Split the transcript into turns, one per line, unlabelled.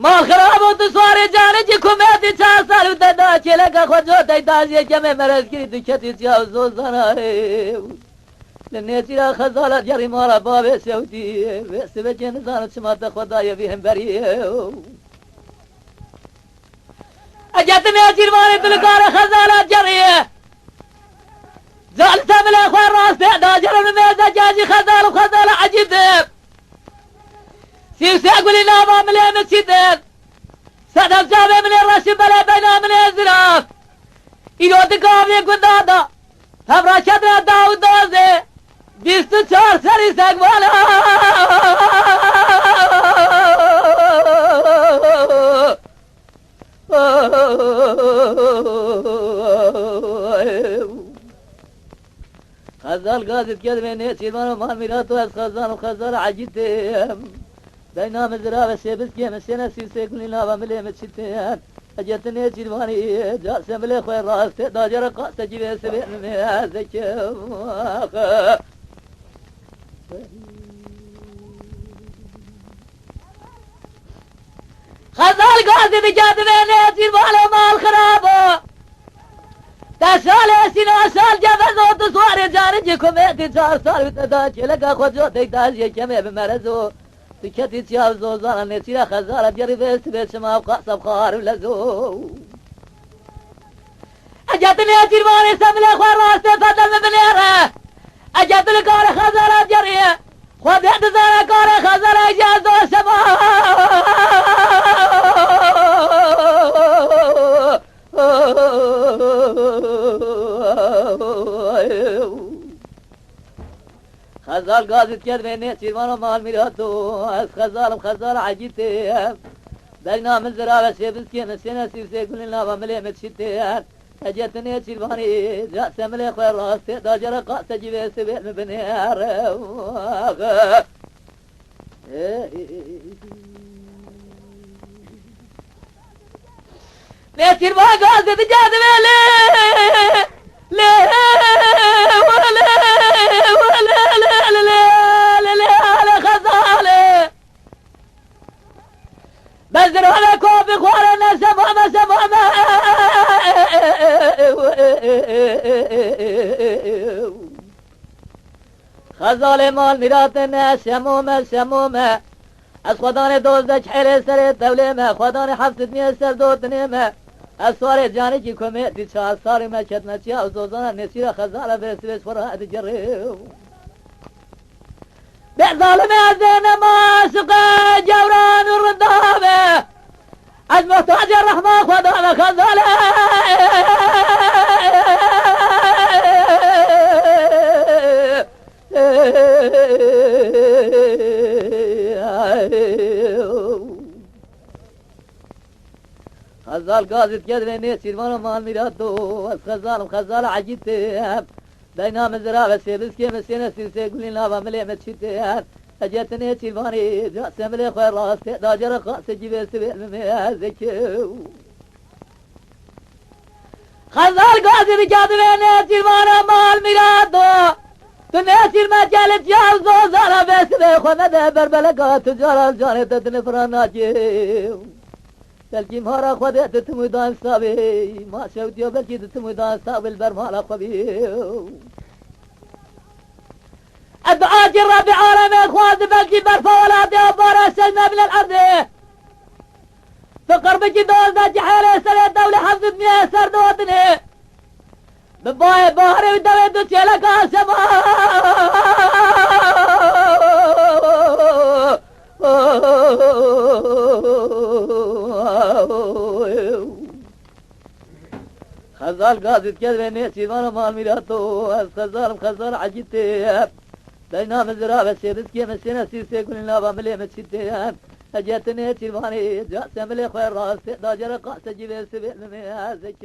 ما خراب و تو سواری جانه چی کمیتی 4 سال و تدا چلکا خود جو تیتازی کمی مرز کری تو کتی سیا و زوزانه لنیتی را خزالت جری مارا باب سوتی ویست بچه نزانو چمات خدای بیم بریه اجت نیتی روانی تلکار خزالت جریه زالتا ملی خواه راسته دا جرم نمیزا جاجی خزال و خزال عجیده سيوسي أقولي نابا ملي مسجدين سادم جابي ملي رشي بلي بينا ملي زراف إيرو تقامي قدادا هم رشدنا داود دوزي 24 سري ساقوالا خزال قاضي كذبي نيتي مانو مال ميراتو از خزان وخزال عجيتهم داينام الزرابة سيبس كيم السنة سيسي كل نابا ملي متشتين أجتني جلواني جاس ملي خوي راس داجر قاس جيبه سبيل ميازك خزال قاضي بجاد بيني جلواني مال خرابو تسالي سنة سال جبزو تسواري جارجي كوميتي 4 سال بتداجي لقا خوجو تيتاجي كمي بمرزو تكتي تياب زوزانا نسيرا خزارة بيري بيست بيت شما وقاسب خار ولزو أجاتني أجيرماني سملي خوار راسي فتل مبنيرة أجاتني كار خزارة بيري خود اعتزارة كار خزارة إجازو شما خزال قاضي تكد بيني سيرمانو مال ميراتو از خزال عجيتي داينا من زرابة سيبس كيم السنة سيبسي كل نابا ملي متشتين اجتني سيرماني جاس ملي خوير راستي داجر قاس جيبه سبيل مبنير نسير ما قاضي تجاد بيلي ليه بزر على كوب خوارنا سبامة خزال مال ميراتنا سمومة از خدان دوزدك حيلي سري توليمة خدان حفظتني سر دوتنيمة از سوار جاني كي كوميتي 4 ساري ما كتنا تيا وزوزانا نسيرا خزالة بس فراد جريو بظالم أذن ما سقى جوران الردابة از محتاج الرحمة خدا خزالة خزال قاضي تكدري سيرمانو مال ميراتو از خزال عجيتهم داينام الزرابة سيبس كيم السنة سيسي كل نابا ملي متشتين أجتني سيرماني جاس ملي خوير راستي داجر قاس جيبه سبيل مميازك خزال قاضي بجاد بيني سيرمانو مال ميراتو تنسير ما جالت جاوزو زارا بيسبي خمده بربلقا تجارة الجاني تتنفراناجي بلكي مهارا خودت تمودان سابي ما شوتيو بلكي تمودان سابي البرمالا خبي الدعاء جرى بعالم اخوان بلكي برفا ولا ديوبارا سلمة من الارض فقر بكي دوزنا جحيلي سري الدولة حفظت ميه سردوتني بباي بحري ودوي دوتي لك سما خزال قاضي تكذبني سيدوانا مال ميراتو از خزال عجيتي داينا من زرابة سيبس كيم السنة سيسي كل نابا ملي متشتين أجتني سيدواني جاس ملي خوير راستي داجر قاس جيبه سبيل مميازك